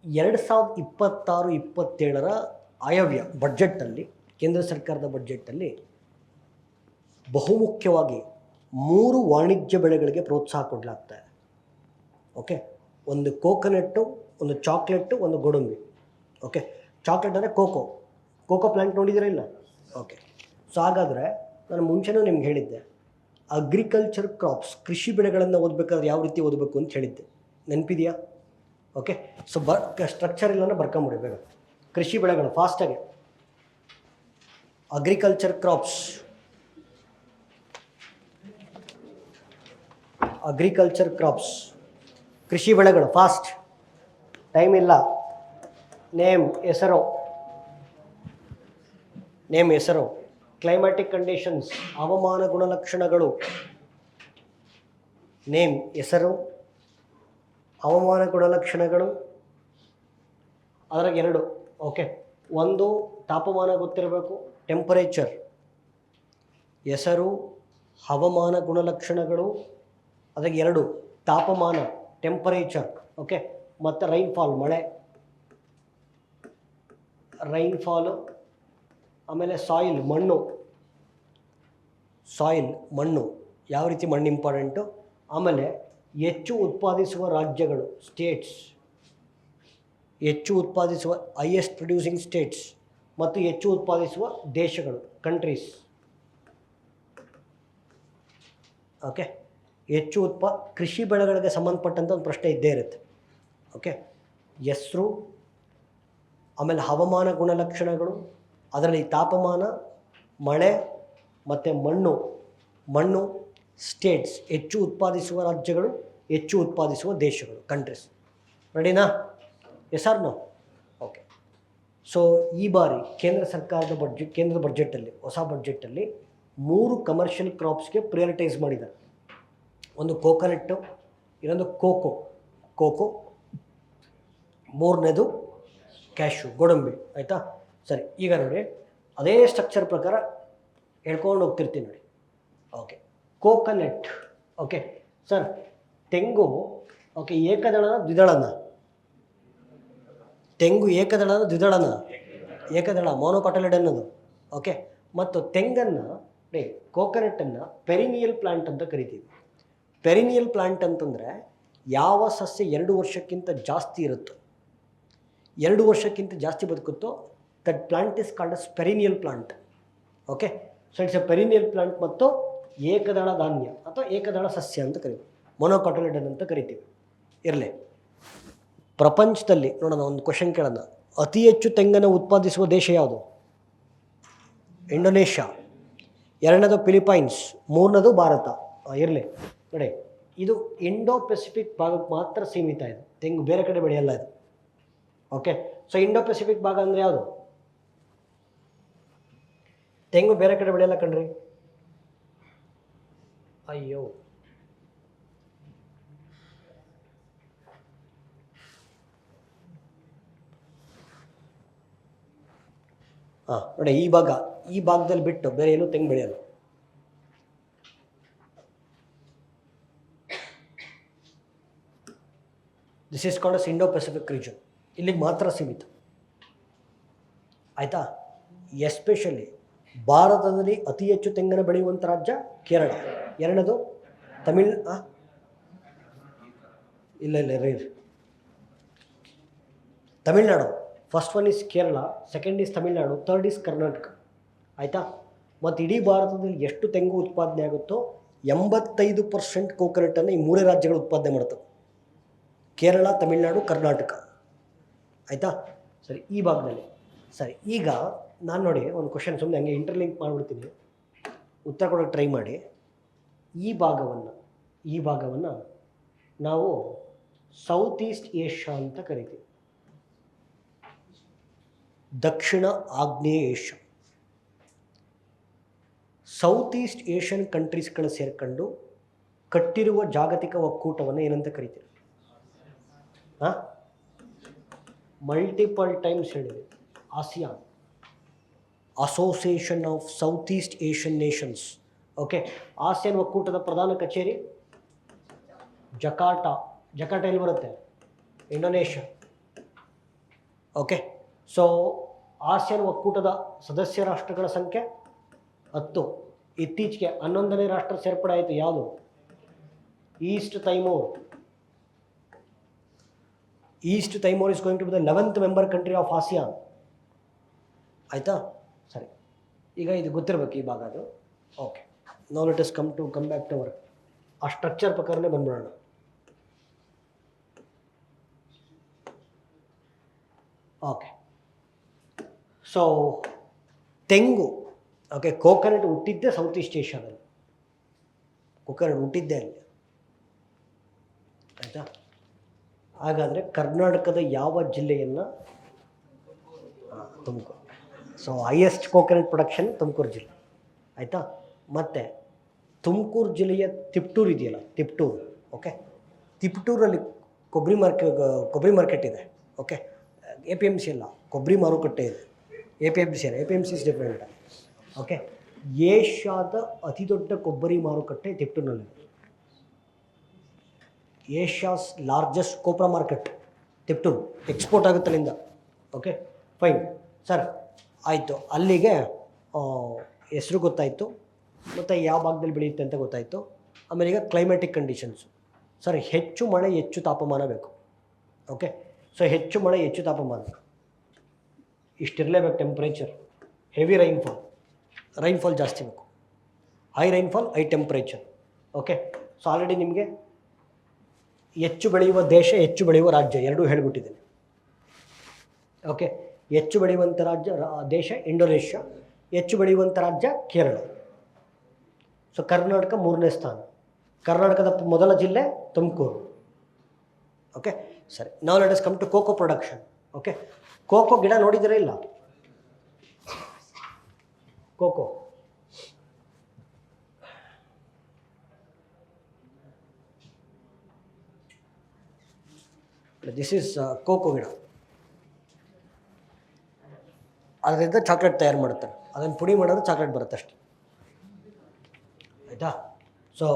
2026-27ರ ಆಯವ್ಯ ಬಡ್ಜೆಟಲ್ಲಿ, ಕೇಂದ್ರ ಸರ್ಕಾರದ ಬಡ್ಜೆಟಲ್ಲಿ ಬಹುಮುಖ್ಯವಾಗಿ 3 ವಾಣಿಜ್ಯ ಬೆಳೆಗಳಿಗೆ ಪ್ರೋತ್ಸಾಹ ಕೊಡಲಾಗ್ತಾ ಇದೆ. ಓಕೆ, ಒಂದು ಕೋಕೋನಟ್ಟು, ಒಂದು ಚಾಕ್ಲೇಟು, ಒಂದು ಗೋಡಂಬಿ. ಓಕೆ, ಚಾಕ್ಲೇಟ್ ಅಂದರೆ ಕೋಕೋ ಪ್ಲ್ಯಾಂಟ್ ನೋಡಿದ್ದೀರಾ ಇಲ್ಲ? ಓಕೆ, ಸೊ ಹಾಗಾದರೆ ನಾನು ಮುಂಚೆನೂ ನಿಮ್ಗೆ ಹೇಳಿದ್ದೆ, ಅಗ್ರಿಕಲ್ಚರ್ ಕ್ರಾಪ್ಸ್, ಕೃಷಿ ಬೆಳೆಗಳನ್ನು ಓದಬೇಕಾದ್ರೆ ಯಾವ ರೀತಿ ಓದಬೇಕು ಅಂತ ಹೇಳಿದ್ದೆ, ನೆನಪಿದೆಯಾ? ಓಕೆ, ಸೊ ಸ್ಟ್ರಕ್ಚರ್ ಇಲ್ಲಂದ್ರೆ ಬರ್ಕೊಂಬಿಡಿ ಬೇಗ. ಕೃಷಿ ಬೆಳೆಗಳು ಫಾಸ್ಟಾಗಿ. ಅಗ್ರಿಕಲ್ಚರ್ ಕ್ರಾಪ್ಸ್, ಕೃಷಿ ಬೆಳೆಗಳು ಫಾಸ್ಟ್, ಟೈಮ್ ಇಲ್ಲ. ನೇಮ್ ಹೆಸರು, ಕ್ಲೈಮ್ಯಾಟಿಕ್ ಕಂಡೀಷನ್ಸ್, ಹವಾಮಾನ ಗುಣಲಕ್ಷಣಗಳು. ನೇಮ್ ಹೆಸರು, ಹವಾಮಾನ ಗುಣಲಕ್ಷಣಗಳು. ಅದ್ರಾಗ 2. ಓಕೆ, ಒಂದು ತಾಪಮಾನ ಗೊತ್ತಿರಬೇಕು, ಟೆಂಪರೇಚರ್. ಹೆಸರು, ಹವಾಮಾನ ಗುಣಲಕ್ಷಣಗಳು. ಅದ್ರಾಗ 2 ತಾಪಮಾನ, ಟೆಂಪರೇಚರ್. ಓಕೆ, ಮತ್ತು ರೈನ್ಫಾಲ್, ಮಳೆ, ರೈನ್ಫಾಲು. ಆಮೇಲೆ ಸಾಯಿಲ್, ಮಣ್ಣು, ಯಾವ ರೀತಿ ಮಣ್ಣು ಇಂಪಾರ್ಟೆಂಟು. ಆಮೇಲೆ ಹೆಚ್ಚು ಉತ್ಪಾದಿಸುವ ರಾಜ್ಯಗಳು, ಸ್ಟೇಟ್ಸ್, ಹೆಚ್ಚು ಉತ್ಪಾದಿಸುವ ಹೈಯೆಸ್ಟ್ ಪ್ರೊಡ್ಯೂಸಿಂಗ್ ಸ್ಟೇಟ್ಸ್, ಮತ್ತು ಹೆಚ್ಚು ಉತ್ಪಾದಿಸುವ ದೇಶಗಳು, ಕಂಟ್ರೀಸ್. ಓಕೆ, ಕೃಷಿ ಬೆಳೆಗಳಿಗೆ ಸಂಬಂಧಪಟ್ಟಂಥ ಒಂದು ಪ್ರಶ್ನೆ ಇದ್ದೇ ಇರುತ್ತೆ. ಓಕೆ, ಹೆಸರು, ಆಮೇಲೆ ಹವಾಮಾನ ಗುಣಲಕ್ಷಣಗಳು, ಅದರಲ್ಲಿ ತಾಪಮಾನ, ಮಳೆ ಮತ್ತು ಮಣ್ಣು, ಸ್ಟೇಟ್ಸ್, ಹೆಚ್ಚು ಉತ್ಪಾದಿಸುವ ರಾಜ್ಯಗಳು, ಹೆಚ್ಚು ಉತ್ಪಾದಿಸುವ ದೇಶಗಳು, ಕಂಟ್ರೀಸ್. ರೆಡಿನಾ? Yes or no? Okay, so ಈ ಬಾರಿ ಕೇಂದ್ರ ಬಡ್ಜೆಟಲ್ಲಿ, ಹೊಸ ಬಡ್ಜೆಟಲ್ಲಿ 3 ಕಮರ್ಷಿಯಲ್ ಕ್ರಾಪ್ಸ್ಗೆ ಪ್ರಿಯಾರಿಟೈಸ್ ಮಾಡಿದ್ದಾರೆ. ಒಂದು ಕೋಕೋನಟ್ಟು, ಇನ್ನೊಂದು ಕೋಕೋ, 3ನೇದು ಕ್ಯಾಶು, ಗೋಡಂಬಿ. ಆಯಿತಾ? ಸರಿ, ಈಗ ನೋಡಿ, ಅದೇ ಸ್ಟ್ರಕ್ಚರ್ ಪ್ರಕಾರ ಹೇಳ್ಕೊಂಡು ಹೋಗ್ತಿರ್ತೀನಿ ನೋಡಿ. Okay, coconut. ಓಕೆ ಸರ್, ತೆಂಗು ಓಕೆ ಏಕದಳನ ದ್ವಿದಳನ? ತೆಂಗು ಏಕದಳನ ದ್ವಿದಳನ? ಏಕದಳ, ಮೋನೋಕಾಟಲಿಡ್ ಅನ್ನೋದು. ಓಕೆ, ಮತ್ತು ತೆಂಗನ್ನು ಕೋಕೋನಟ್ಟನ್ನು ಪೆರಿನಿಯಲ್ ಪ್ಲಾಂಟ್ ಅಂತ ಕರಿತೀವಿ. ಪೆರಿನಿಯಲ್ ಪ್ಲಾಂಟ್ ಅಂತಂದರೆ ಯಾವ ಸಸ್ಯ 2 ವರ್ಷಕ್ಕಿಂತ ಜಾಸ್ತಿ ಇರುತ್ತೋ, 2 ವರ್ಷಕ್ಕಿಂತ ಜಾಸ್ತಿ ಬದುಕುತ್ತೋ, that plant is called as perennial plant. Okay, so it's a perennial plant ಮತ್ತು ಏಕದಳ ಧಾನ್ಯ ಅಥವಾ ಏಕದಳ ಸಸ್ಯ ಅಂತ ಕರಿತೀವಿ, ಮೊನೋಕಾಟಲಿಡನ್ ಅಂತ ಕರಿತೀವಿ. ಇರಲಿ, ಪ್ರಪಂಚದಲ್ಲಿ ನೋಡೋಣ, ಒಂದು ಕ್ವಶನ್ ಕೇಳೋಣ. ಅತಿ ಹೆಚ್ಚು ತೆಂಗನ್ನು ಉತ್ಪಾದಿಸುವ ದೇಶ ಯಾವುದು? ಇಂಡೋನೇಷ್ಯಾ. 2ನೇದು ಫಿಲಿಪೈನ್ಸ್. 3ನೇದು ಭಾರತ. ಇರಲಿ ನೋಡಿ, ಇದು ಇಂಡೋ ಪೆಸಿಫಿಕ್ ಭಾಗಕ್ಕೆ ಮಾತ್ರ ಸೀಮಿತ ಇದೆ ತೆಂಗು, ಬೇರೆ ಕಡೆ ಬೆಳೆಯಲ್ಲ ಇದು. ಓಕೆ, ಸೊ ಇಂಡೋ ಪೆಸಿಫಿಕ್ ಭಾಗ ಅಂದರೆ ಯಾವುದು? ತೆಂಗು ಬೇರೆ ಕಡೆ ಬೆಳೆಯಲ್ಲ ಕಣ್ರಿ. ಅಯ್ಯೋ, ಹಾಂ ನೋಡಿ, ಈ ಭಾಗದಲ್ಲಿ ಬಿಟ್ಟು ಬೇರೆ ಏನೂ ತೆಂಗು ಬೆಳೆಯಲ್ಲ. This is called as Indo Pacific region. ಇಲ್ಲಿಗೆ ಮಾತ್ರ ಸೀಮಿತ. ಆಯಿತಾ? ಎಸ್ಪೆಷಲಿ ಭಾರತದಲ್ಲಿ ಅತಿ ಹೆಚ್ಚು ತೆಂಗನ್ನು ಬೆಳೆಯುವಂಥ ರಾಜ್ಯ ಕೇರಳ. 2ನೇದು Tamil Nadu. First one is Kerala, second is Tamil Nadu, third is Karnataka. ಆಯಿತಾ? ಮತ್ತು ಇಡೀ ಭಾರತದಲ್ಲಿ ಎಷ್ಟು ತೆಂಗು ಉತ್ಪಾದನೆ ಆಗುತ್ತೋ 85% ಕೋಕೋನಟ್ಟನ್ನು ಈ 3 ರಾಜ್ಯಗಳು ಉತ್ಪಾದನೆ ಮಾಡ್ತವೆ: ಕೇರಳ, ತಮಿಳ್ನಾಡು, ಕರ್ನಾಟಕ. ಆಯಿತಾ? ಸರಿ, ಈ ಭಾಗದಲ್ಲಿ. ಸರಿ, ಈಗ ನಾನು ನೋಡಿ ಒಂದು ಕ್ವಶನ್ ಸುಮ್ಮನೆ ಹಂಗೆ ಇಂಟರ್ಲಿಂಕ್ ಮಾಡಿಬಿಡ್ತೀನಿ, ಉತ್ತರ ಕೊಡೋಕ್ಕೆ ಟ್ರೈ ಮಾಡಿ. ಈ ಭಾಗವನ್ನು ನಾವು ಸೌತ್ ಈಸ್ಟ್ ಏಷ್ಯಾ ಅಂತ ಕರಿತೀವಿ. ದಕ್ಷಿಣ ಆಗ್ನೇಯ ಏಷ್ಯಾ. ಸೌತ್ ಈಸ್ಟ್ ಏಷ್ಯನ್ ಕಂಟ್ರೀಸ್ಗಳು ಸೇರ್ಕೊಂಡು ಕಟ್ಟಿರುವ ಜಾಗತಿಕ ಒಕ್ಕೂಟವನ್ನು ಏನಂತ ಕರಿತೀವಿ? ಮಲ್ಟಿಪಲ್ ಟೈಮ್ಸ್ ಹೇಳಿದೆ, ASEAN, association of south East Asian Nations. Okay, ASEAN ಒಕ್ಕೂಟದ ಪ್ರಧಾನ ಕಚೇರಿ ಜಕಾರ್ಟಾ. ಎಲ್ಲಿ ಬರುತ್ತೆ? ಇಂಡೋನೇಷ್ಯಾ. ಓಕೆ. ಸೊ ಆಸಿಯಾನ್ ಒಕ್ಕೂಟದ ಸದಸ್ಯ ರಾಷ್ಟ್ರಗಳ ಸಂಖ್ಯೆ 10. ಇತ್ತೀಚೆಗೆ 11ನೇ ರಾಷ್ಟ್ರ ಸೇರ್ಪಡೆ ಆಯಿತು. ಯಾವುದು? East Timor. East Timor is going to be the 11th member country of ASEAN. ಆಯಿತಾ? ಸರಿ, ಈಗ ಇದು ಗೊತ್ತಿರಬೇಕು ಈ ಭಾಗ ಅದು. Okay, now let us come back to our ಆ ಸ್ಟ್ರಕ್ಚರ್ ಪ್ರಕಾರನೇ ಬಂದ್ಬಿಡೋಣ. ಓಕೆ, ಸೊ ತೆಂಗು, ಓಕೆ, ಕೋಕೋನಟ್ ಹುಟ್ಟಿದ್ದೇ ಸೌತ್ ಈಸ್ಟ್ ಏಷ್ಯಾದಲ್ಲಿ. ಕೋಕೋನಟ್ ಹುಟ್ಟಿದ್ದೇ ಅಲ್ಲಿ. ಆಯಿತಾ? ಹಾಗಾದರೆ ಕರ್ನಾಟಕದ ಯಾವ ಜಿಲ್ಲೆಯನ್ನು? Tumakuru. So highest coconut production Tumakuru ಜಿಲ್ಲೆ. ಆಯಿತಾ? ಮತ್ತು ತುಮಕೂರು ಜಿಲ್ಲೆಯ ತಿಪ್ಟೂರು ಇದೆಯಲ್ಲ, ತಿಪ್ಟೂರು. ಓಕೆ, ತಿಪ್ಟೂರಲ್ಲಿ ಕೊಬ್ಬರಿ ಮಾರ್ಕೆಟ್ ಇದೆ. ಓಕೆ, APMC ಅಲ್ಲ, ಕೊಬ್ಬರಿ ಮಾರುಕಟ್ಟೆ ಇದೆ. APMC ಅಲ್ಲ, APMC ಇಸ್ ಡಿಫ್ರೆಂಟ್. ಓಕೆ, ಏಷ್ಯಾದ ಅತಿ ದೊಡ್ಡ ಕೊಬ್ಬರಿ ಮಾರುಕಟ್ಟೆ ತಿಪ್ಟೂರಿನಲ್ಲಿದೆ. Asia's largest copra market Tiptur. Export ಆಗುತ್ತೆ ಅಲ್ಲಿಂದ. ಓಕೆ, ಫೈನ್ ಸರ್, ಆಯಿತು. ಅಲ್ಲಿಗೆ ಹೆಸರು ಗೊತ್ತಾಯಿತು, ಮತ್ತು ಯಾವ ಭಾಗದಲ್ಲಿ ಬೆಳೆಯುತ್ತೆ ಅಂತ ಗೊತ್ತಾಯಿತು. ಆಮೇಲೆ ಈಗ ಕ್ಲೈಮ್ಯಾಟಿಕ್ ಕಂಡೀಷನ್ಸು. ಸರ್, ಹೆಚ್ಚು ಮಳೆ ಹೆಚ್ಚು ತಾಪಮಾನ ಬೇಕು. ಓಕೆ, ಸೊ ಹೆಚ್ಚು ಮಳೆ ಹೆಚ್ಚು ತಾಪಮಾನ ಇಷ್ಟಿರಲೇಬೇಕು. ಟೆಂಪ್ರೇಚರ್, ಹೆವಿ ರೈನ್ಫಾಲ್ ಜಾಸ್ತಿ ಬೇಕು. High rainfall, high temperature. Okay, so already ನಿಮಗೆ ಹೆಚ್ಚು ಬೆಳೆಯುವ ದೇಶ, ಹೆಚ್ಚು ಬೆಳೆಯುವ ರಾಜ್ಯ ಎರಡೂ ಹೇಳಿಬಿಟ್ಟಿದ್ದೇನೆ. ಓಕೆ, ಹೆಚ್ಚು ಬೆಳೆಯುವಂಥ ದೇಶ ಇಂಡೋನೇಷ್ಯಾ, ಹೆಚ್ಚು ಬೆಳೆಯುವಂಥ ರಾಜ್ಯ ಕೇರಳ. ಸೊ ಕರ್ನಾಟಕ 3ನೇ ಸ್ಥಾನ. ಕರ್ನಾಟಕದ ಮೊದಲ ಜಿಲ್ಲೆ ತುಮಕೂರು. ಓಕೆ, ಸರಿ. ನಾವು let us come to cocoa production. Okay, cocoa ಗಿಡ ನೋಡಿದ್ದೀರಾ ಇಲ್ಲ? ಕೋಕೋ ದಿಸ್ ಈಸ್ ಕೋಕೋ ಗಿಡ. ಅದರಿಂದ ಚಾಕ್ಲೇಟ್ ತಯಾರು ಮಾಡ್ತಾರೆ. ಅದನ್ನು ಪುಡಿ ಮಾಡಿದ್ರೆ ಚಾಕ್ಲೇಟ್ ಬರುತ್ತೆ ಅಷ್ಟೆ. ಆಯಿತಾ? ಸೊ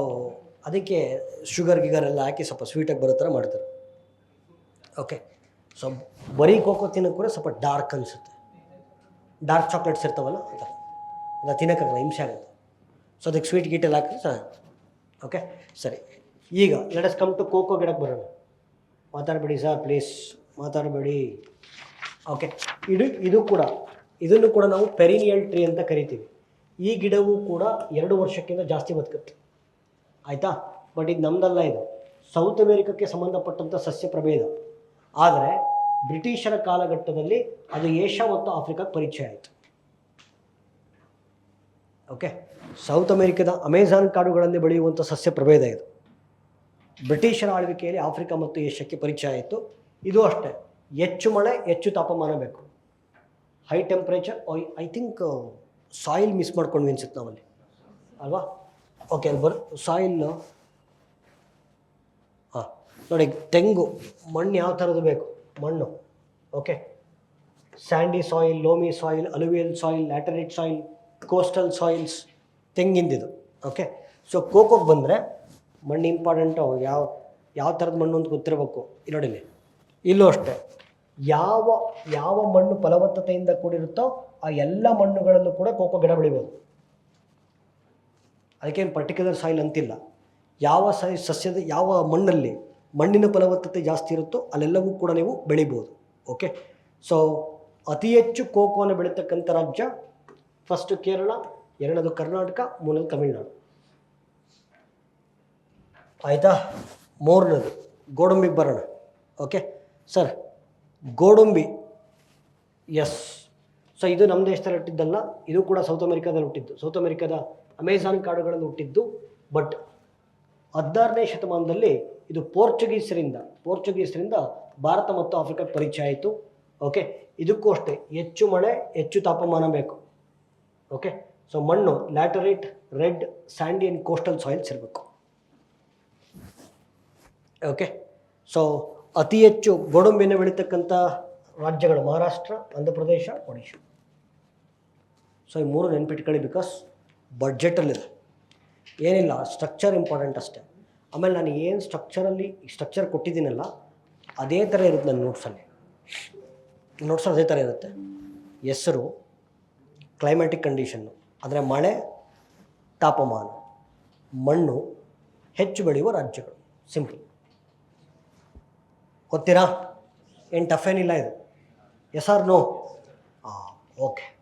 ಅದಕ್ಕೆ ಶುಗರ್ ಎಲ್ಲ ಹಾಕಿ ಸ್ವಲ್ಪ ಸ್ವೀಟಾಗಿ ಬರೋ ಥರ ಮಾಡ್ತಾರೆ. ಓಕೆ, ಸೊ ಬರೀ ಕೋಕೋ ತಿನ್ನೋಕ್ಕೆ ಕೂಡ ಸ್ವಲ್ಪ ಡಾರ್ಕ್ ಅನಿಸುತ್ತೆ. ಡಾರ್ಕ್ ಚಾಕ್ಲೇಟ್ಸ್ ಇರ್ತಾವಲ್ಲ, ಆ ಥರ ಅದು ತಿನ್ನೋಕ್ಕಾಗಲ್ಲ, ಹಿಂಸೆ ಆಗುತ್ತೆ. ಸೊ ಅದಕ್ಕೆ ಸ್ವೀಟ್ ಗೀಟೆಲ್ಲ ಹಾಕಿ ಚೆನ್ನಾಗಿ. ಓಕೆ, ಸರಿ. ಈಗ let us come to cocoa ಗಿಡಕ್ಕೆ ಬರೋಣ. ಮಾತಾಡಬೇಡಿ ಸರ್, ಪ್ಲೀಸ್ ಮಾತಾಡಬೇಡಿ. ಓಕೆ, ಇದನ್ನು ಕೂಡ ನಾವು ಪೆರಿನಿಯಲ್ ಟ್ರೀ ಅಂತ ಕರಿತೀವಿ. ಈ ಗಿಡವೂ ಕೂಡ 2 ವರ್ಷಕ್ಕಿಂತ ಜಾಸ್ತಿ ಬದುಕುತ್ತೆ. ಆಯಿತಾ? ಬಟ್ ಇದು ನಮ್ಮದಲ್ಲ, ಇದು ಸೌತ್ ಅಮೇರಿಕಕ್ಕೆ ಸಂಬಂಧಪಟ್ಟಂಥ ಸಸ್ಯ ಪ್ರಭೇದ. ಆದರೆ ಬ್ರಿಟಿಷರ ಕಾಲಘಟ್ಟದಲ್ಲಿ ಅದು ಏಷ್ಯಾ ಮತ್ತು ಆಫ್ರಿಕಾಕ್ಕೆ ಪರಿಚಯ ಆಯಿತು. ಓಕೆ, ಸೌತ್ ಅಮೇರಿಕದ ಅಮೆಜಾನ್ ಕಾಡುಗಳಲ್ಲಿ ಬೆಳೆಯುವಂಥ ಸಸ್ಯ ಪ್ರಭೇದ ಇದು. ಬ್ರಿಟಿಷರ ಆಳ್ವಿಕೆಯಲ್ಲಿ ಆಫ್ರಿಕಾ ಮತ್ತು ಏಷ್ಯಾಕ್ಕೆ ಪರಿಚಯ ಆಯಿತು. ಇದು ಅಷ್ಟೇ, ಹೆಚ್ಚು ಮಳೆ ಹೆಚ್ಚು ತಾಪಮಾನ ಬೇಕು, high temperature. I think soil miss ಮಾಡ್ಕೊಂಡ್ವಿ ಅನ್ಸುತ್ತೆ ನಾವಲ್ಲಿ, ಅಲ್ವಾ? ಓಕೆ, ಅಲ್ಲಿ ಸಾಯಿಲ್. ಹಾಂ, ನೋಡಿ, ತೆಂಗು ಮಣ್ಣು ಯಾವ ಥರದ್ದು ಬೇಕು? ಮಣ್ಣು. Okay, sandy soil, loamy soil, alluvial soil, laterite soil, coastal soils, ತೆಂಗಿಂದಿದು. ಓಕೆ, ಸೊ ಕೋಕೋಗೆ ಬಂದರೆ ಮಣ್ಣು ಇಂಪಾರ್ಟೆಂಟು. ಯಾವ ಥರದ ಮಣ್ಣು ಅಂತ ಗೊತ್ತಿರಬೇಕು. ಇಲ್ಲಿ ನೋಡಿ, ಇಲ್ಲೂ ಅಷ್ಟೇ, ಯಾವ ಮಣ್ಣು ಫಲವತ್ತತೆಯಿಂದ ಕೂಡಿರುತ್ತೋ ಆ ಎಲ್ಲ ಮಣ್ಣುಗಳಲ್ಲೂ ಕೂಡ ಕೋಕೋ ಗಿಡ ಬೆಳಿಬೋದು. ಅದಕ್ಕೇನು ಪರ್ಟಿಕ್ಯುಲರ್ ಸಾಯಿಲ್ ಅಂತಿಲ್ಲ. ಯಾವ ಸಸ್ಯದ ಯಾವ ಮಣ್ಣಿನ ಫಲವತ್ತತೆ ಜಾಸ್ತಿ ಇರುತ್ತೋ ಅಲ್ಲೆಲ್ಲವೂ ಕೂಡ ನೀವು ಬೆಳಿಬೋದು. ಓಕೆ, ಸೊ ಅತಿ ಹೆಚ್ಚು ಕೋಕೋನ ಬೆಳೀತಕ್ಕಂಥ ರಾಜ್ಯ ಫಸ್ಟು ಕೇರಳ, 2ನೇದು ಕರ್ನಾಟಕ, 3ನೇದು ತಮಿಳುನಾಡು. ಆಯಿತಾ? 3ನೇದು ಗೋಡಂಬಿಗೆ ಬರೋಣ. ಓಕೆ ಸರ್, ಗೋಡಂಬಿ, ಎಸ್. ಸೊ ಇದು ನಮ್ಮ ದೇಶದಲ್ಲಿ ಹುಟ್ಟಿದ್ದಲ್ಲ, ಇದು ಕೂಡ ಸೌತ್ ಅಮೆರಿಕಾದಲ್ಲಿ ಹುಟ್ಟಿದ್ದು. ಸೌತ್ ಅಮೆರಿಕಾದ ಅಮೆಜಾನ್ ಕಾಡುಗಳಲ್ಲಿ ಹುಟ್ಟಿದ್ದು. ಬಟ್ 16ನೇ ಶತಮಾನದಲ್ಲಿ ಇದು ಪೋರ್ಚುಗೀಸರಿಂದ ಭಾರತ ಮತ್ತು ಆಫ್ರಿಕಾಕ್ಕೆ ಪರಿಚಯ ಆಯಿತು. ಓಕೆ, ಇದಕ್ಕೂ ಅಷ್ಟೇ ಹೆಚ್ಚು ಮಳೆ ಹೆಚ್ಚು ತಾಪಮಾನ ಬೇಕು. ಓಕೆ, ಸೊ ಮಣ್ಣು laterite, red, sandy and coastal soils ಇರಬೇಕು. ಓಕೆ, ಸೊ ಅತಿ ಹೆಚ್ಚು ಗೋಡಂಬಿಯನ್ನು ಬೆಳೀತಕ್ಕಂಥ ರಾಜ್ಯಗಳು ಮಹಾರಾಷ್ಟ್ರ, ಆಂಧ್ರ ಪ್ರದೇಶ, ಒಡಿಶಾ. ಸೊ ಈ 3 ನೆನ್ಪಿಟ್ಕೊಳ್ಳಿ, ಬಿಕಾಸ್ ಬಡ್ಜೆಟಲ್ಲಿದೆ. ಏನಿಲ್ಲ, ಸ್ಟ್ರಕ್ಚರ್ ಇಂಪಾರ್ಟೆಂಟ್ ಅಷ್ಟೇ. ಆಮೇಲೆ ನಾನು ಏನು ಸ್ಟ್ರಕ್ಚರ್ ಕೊಟ್ಟಿದ್ದೀನಲ್ಲ ಅದೇ ಥರ ಇರುತ್ತೆ ನನ್ನ ನೋಟ್ಸಲ್ಲಿ. ನೋಟ್ಸ್ ಅದೇ ಥರ ಇರುತ್ತೆ. ಹೆಸರು, ಕ್ಲೈಮ್ಯಾಟಿಕ್ ಕಂಡೀಷನ್ನು ಅಂದರೆ ಮಳೆ, ತಾಪಮಾನ, ಮಣ್ಣು, ಹೆಚ್ಚು ಬೆಳೆಯುವ ರಾಜ್ಯಗಳು. ಸಿಂಪಲ್. ಓದ್ತೀರಾ? ಏನು ಟಫ್ ಏನಿಲ್ಲ ಇದು. Yes or no? ಹಾಂ, ಓಕೆ.